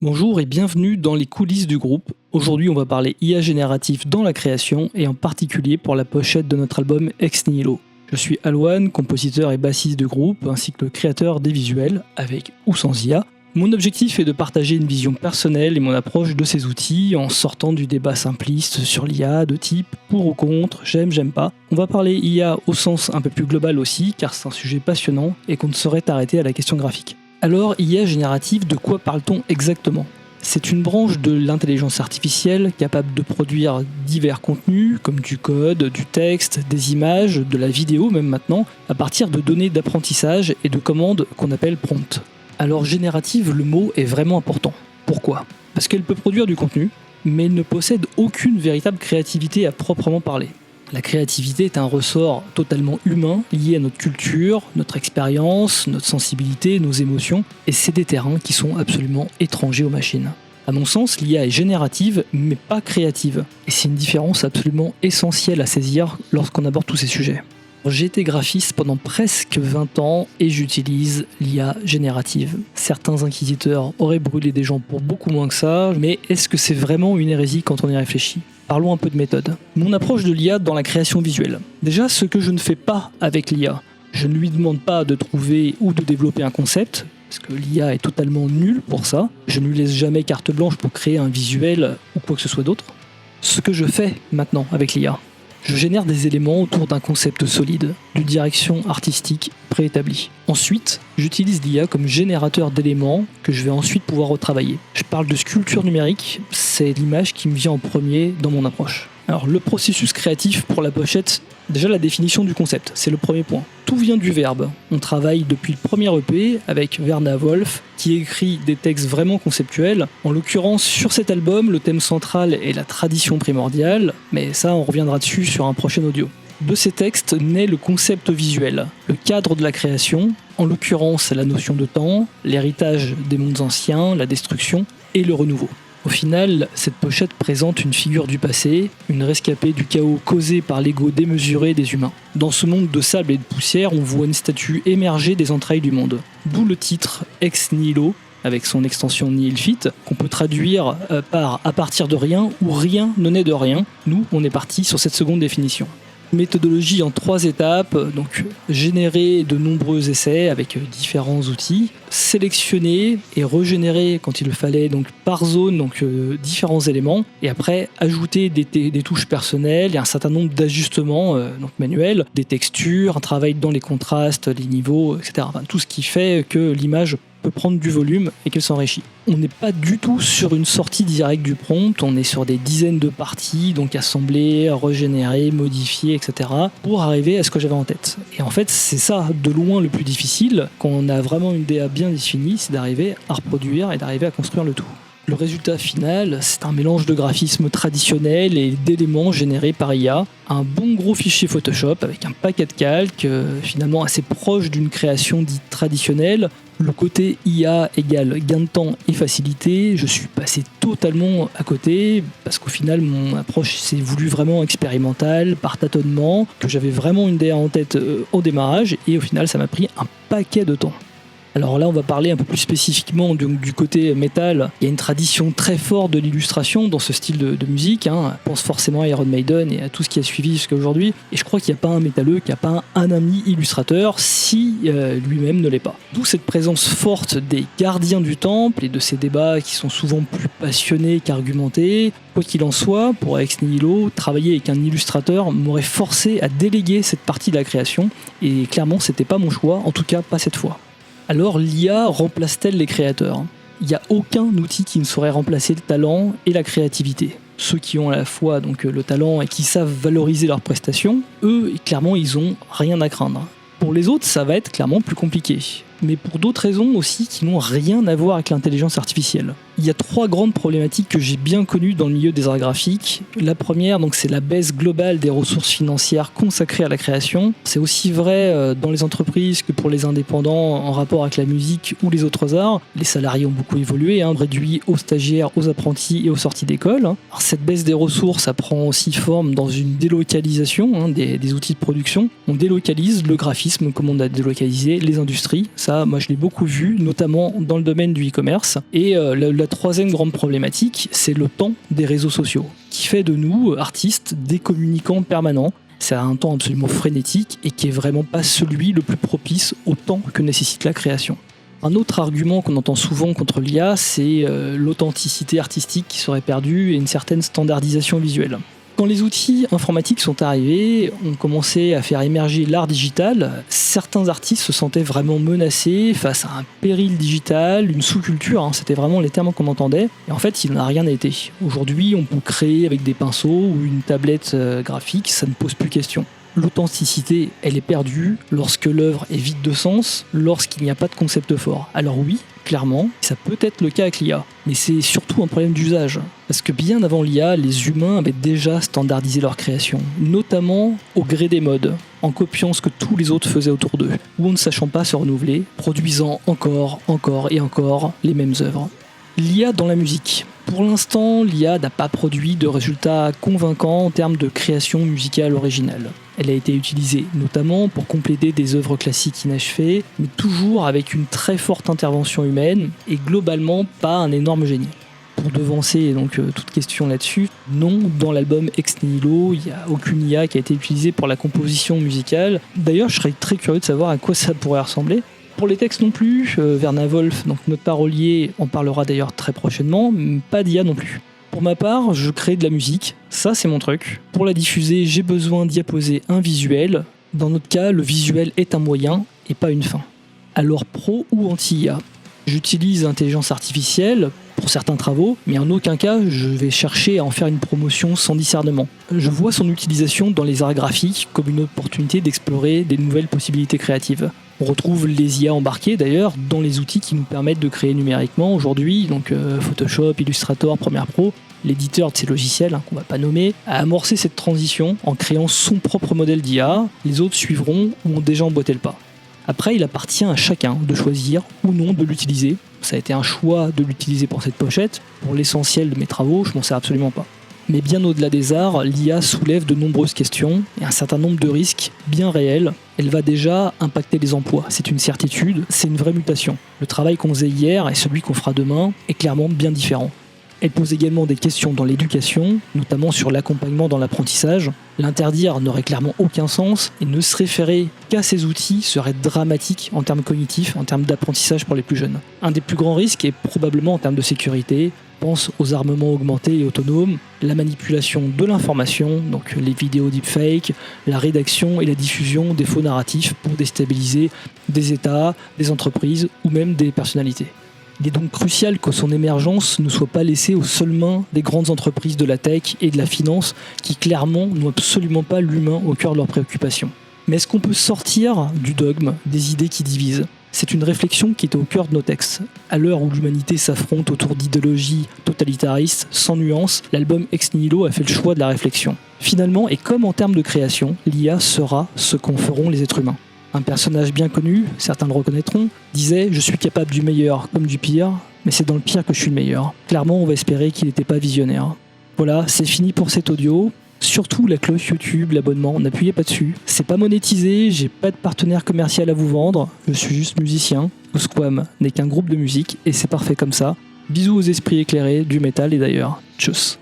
Bonjour et bienvenue dans les coulisses du groupe. Aujourd'hui, on va parler IA génératif dans la création et en particulier pour la pochette de notre album Ex Nihilo. Je suis Alwan, compositeur et bassiste du groupe, ainsi que le créateur des visuels, avec ou sans IA. Mon objectif est de partager une vision personnelle et mon approche de ces outils en sortant du débat simpliste sur l'IA de type pour ou contre, j'aime pas. On va parler IA au sens un peu plus global aussi, car c'est un sujet passionnant et qu'on ne saurait arrêter à la question graphique. Alors, IA générative, de quoi parle-t-on exactement ? C'est une branche de l'intelligence artificielle capable de produire divers contenus, comme du code, du texte, des images, de la vidéo même maintenant, à partir de données d'apprentissage et de commandes qu'on appelle prompts. Alors générative, le mot est vraiment important. Pourquoi ? Parce qu'elle peut produire du contenu, mais elle ne possède aucune véritable créativité à proprement parler. La créativité est un ressort totalement humain, lié à notre culture, notre expérience, notre sensibilité, nos émotions, et c'est des terrains qui sont absolument étrangers aux machines. À mon sens, l'IA est générative, mais pas créative, et c'est une différence absolument essentielle à saisir lorsqu'on aborde tous ces sujets. J'ai été graphiste pendant presque 20 ans et j'utilise l'IA générative. Certains inquisiteurs auraient brûlé des gens pour beaucoup moins que ça, mais est-ce que c'est vraiment une hérésie quand on y réfléchit ? Parlons un peu de méthode. Mon approche de l'IA dans la création visuelle. Déjà, ce que je ne fais pas avec l'IA. Je ne lui demande pas de trouver ou de développer un concept, parce que l'IA est totalement nulle pour ça. Je ne lui laisse jamais carte blanche pour créer un visuel ou quoi que ce soit d'autre. Ce que je fais maintenant avec l'IA. Je génère des éléments autour d'un concept solide, d'une direction artistique préétablie. Ensuite, j'utilise l'IA comme générateur d'éléments que je vais ensuite pouvoir retravailler. Je parle de sculpture numérique, c'est l'image qui me vient en premier dans mon approche. Alors le processus créatif pour la pochette, déjà la définition du concept, c'est le premier point. Tout vient du verbe. On travaille depuis le premier EP avec Verna Wolf, qui écrit des textes vraiment conceptuels. En l'occurrence, sur cet album, le thème central est la tradition primordiale, mais ça on reviendra dessus sur un prochain audio. De ces textes naît le concept visuel, le cadre de la création, en l'occurrence la notion de temps, l'héritage des mondes anciens, la destruction et le renouveau. Au final, cette pochette présente une figure du passé, une rescapée du chaos causé par l'ego démesuré des humains. Dans ce monde de sable et de poussière, on voit une statue émerger des entrailles du monde. D'où le titre Ex Nihilo, avec son extension Nihilfit, qu'on peut traduire par à partir de rien ou rien ne naît de rien. Nous, on est parti sur cette seconde définition. Méthodologie en 3 étapes, donc générer de nombreux essais avec différents outils, sélectionner et régénérer quand il le fallait donc par zone, donc différents éléments, et après ajouter des touches personnelles et un certain nombre d'ajustements donc manuels, des textures, un travail dans les contrastes, les niveaux, etc. Enfin, tout ce qui fait que l'image peut prendre du volume et qu'elle s'enrichit. On n'est pas du tout sur une sortie directe du prompt, on est sur des dizaines de parties, donc assembler, régénérer, modifier, etc. pour arriver à ce que j'avais en tête. Et en fait, c'est ça, de loin le plus difficile, quand on a vraiment une DA bien définie, c'est d'arriver à reproduire et d'arriver à construire le tout. Le résultat final, c'est un mélange de graphisme traditionnel et d'éléments générés par IA. Un bon gros fichier Photoshop avec un paquet de calques, finalement assez proche d'une création dite traditionnelle. Le côté IA égale gain de temps et facilité, je suis passé totalement à côté parce qu'au final mon approche s'est voulue vraiment expérimentale, par tâtonnement, que j'avais vraiment une DA en tête au démarrage et au final ça m'a pris un paquet de temps. Alors là, on va parler un peu plus spécifiquement du côté métal. Il y a une tradition très forte de l'illustration dans ce style de musique. On pense forcément à Iron Maiden et à tout ce qui a suivi jusqu'à aujourd'hui. Et je crois qu'il n'y a pas un métalleux, qu'il n'y a pas un ami illustrateur si lui-même ne l'est pas. D'où cette présence forte des gardiens du temple et de ces débats qui sont souvent plus passionnés qu'argumentés. Quoi qu'il en soit, pour Ex Nihilo, travailler avec un illustrateur m'aurait forcé à déléguer cette partie de la création. Et clairement, c'était pas mon choix, en tout cas pas cette fois. Alors l'IA remplace-t-elle les créateurs ? Il n'y a aucun outil qui ne saurait remplacer le talent et la créativité. Ceux qui ont à la fois donc, le talent et qui savent valoriser leurs prestations, eux, clairement, ils n'ont rien à craindre. Pour les autres, ça va être clairement plus compliqué. Mais pour d'autres raisons aussi qui n'ont rien à voir avec l'intelligence artificielle. Il y a 3 grandes problématiques que j'ai bien connues dans le milieu des arts graphiques. La première, donc, c'est la baisse globale des ressources financières consacrées à la création. C'est aussi vrai dans les entreprises que pour les indépendants en rapport avec la musique ou les autres arts. Les salariés ont beaucoup évolué, réduits aux stagiaires, aux apprentis et aux sorties d'école. Alors, cette baisse des ressources, ça prend aussi forme dans une délocalisation des outils de production. On délocalise le graphisme comme on a délocalisé les industries. Ça ça, moi je l'ai beaucoup vu, notamment dans le domaine du e-commerce. Et la troisième grande problématique, c'est le temps des réseaux sociaux, qui fait de nous, artistes, des communicants permanents. C'est un temps absolument frénétique et qui est vraiment pas celui le plus propice au temps que nécessite la création. Un autre argument qu'on entend souvent contre l'IA, c'est l'authenticité artistique qui serait perdue et une certaine standardisation visuelle. Quand les outils informatiques sont arrivés, on commençait à faire émerger l'art digital, certains artistes se sentaient vraiment menacés face à un péril digital, une sous-culture, c'était vraiment les termes qu'on entendait, et en fait il n'en a rien été. Aujourd'hui on peut créer avec des pinceaux ou une tablette graphique, ça ne pose plus question. L'authenticité, elle est perdue lorsque l'œuvre est vide de sens, lorsqu'il n'y a pas de concept fort. Alors oui, clairement, ça peut être le cas avec l'IA, mais c'est surtout un problème d'usage. Parce que bien avant l'IA, les humains avaient déjà standardisé leur création, notamment au gré des modes, en copiant ce que tous les autres faisaient autour d'eux, ou en ne sachant pas se renouveler, produisant encore et encore les mêmes œuvres. L'IA dans la musique. Pour l'instant, l'IA n'a pas produit de résultats convaincants en termes de création musicale originale. Elle a été utilisée notamment pour compléter des œuvres classiques inachevées, mais toujours avec une très forte intervention humaine et globalement pas un énorme génie. Pour devancer donc toute question là-dessus, non, dans l'album Ex Nihilo, il n'y a aucune IA qui a été utilisée pour la composition musicale. D'ailleurs, je serais très curieux de savoir à quoi ça pourrait ressembler. Pour les textes non plus, Werner Wolf, donc notre parolier, en parlera d'ailleurs très prochainement, pas d'IA non plus. Pour ma part, je crée de la musique, ça c'est mon truc. Pour la diffuser, j'ai besoin d'y apposer un visuel. Dans notre cas, le visuel est un moyen et pas une fin. Alors pro ou anti-IA ? J'utilise l'intelligence artificielle pour certains travaux, mais en aucun cas je vais chercher à en faire une promotion sans discernement. Je vois son utilisation dans les arts graphiques comme une opportunité d'explorer des nouvelles possibilités créatives. On retrouve les IA embarquées d'ailleurs dans les outils qui nous permettent de créer numériquement aujourd'hui, donc Photoshop, Illustrator, Premiere Pro. L'éditeur de ces logiciels, qu'on va pas nommer, a amorcé cette transition en créant son propre modèle d'IA. Les autres suivront ou ont déjà emboîté le pas. Après, il appartient à chacun de choisir ou non de l'utiliser. Ça a été un choix de l'utiliser pour cette pochette. Pour l'essentiel de mes travaux, je m'en sers absolument pas. Mais bien au-delà des arts, l'IA soulève de nombreuses questions et un certain nombre de risques bien réels. Elle va déjà impacter les emplois, c'est une certitude, c'est une vraie mutation. Le travail qu'on faisait hier et celui qu'on fera demain est clairement bien différent. Elle pose également des questions dans l'éducation, notamment sur l'accompagnement dans l'apprentissage. L'interdire n'aurait clairement aucun sens et ne se référer qu'à ces outils serait dramatique en termes cognitifs, en termes d'apprentissage pour les plus jeunes. Un des plus grands risques est probablement en termes de sécurité. Pense aux armements augmentés et autonomes, la manipulation de l'information, donc les vidéos deepfake, la rédaction et la diffusion des faux narratifs pour déstabiliser des États, des entreprises ou même des personnalités. Il est donc crucial que son émergence ne soit pas laissée aux seules mains des grandes entreprises de la tech et de la finance qui clairement n'ont absolument pas l'humain au cœur de leurs préoccupations. Mais est-ce qu'on peut sortir du dogme, des idées qui divisent ? C'est une réflexion qui est au cœur de nos textes. À l'heure où l'humanité s'affronte autour d'idéologies totalitaristes, sans nuance, l'album Ex Nihilo a fait le choix de la réflexion. Finalement, et comme en termes de création, l'IA sera ce qu'en feront les êtres humains. Un personnage bien connu, certains le reconnaîtront, disait « Je suis capable du meilleur comme du pire, mais c'est dans le pire que je suis le meilleur ». Clairement, on va espérer qu'il n'était pas visionnaire. Voilà, c'est fini pour cet audio. Surtout la cloche YouTube, l'abonnement, n'appuyez pas dessus. C'est pas monétisé, j'ai pas de partenaire commercial à vous vendre, je suis juste musicien. Squam n'est qu'un groupe de musique et c'est parfait comme ça. Bisous aux esprits éclairés, du métal et d'ailleurs. Tchuss.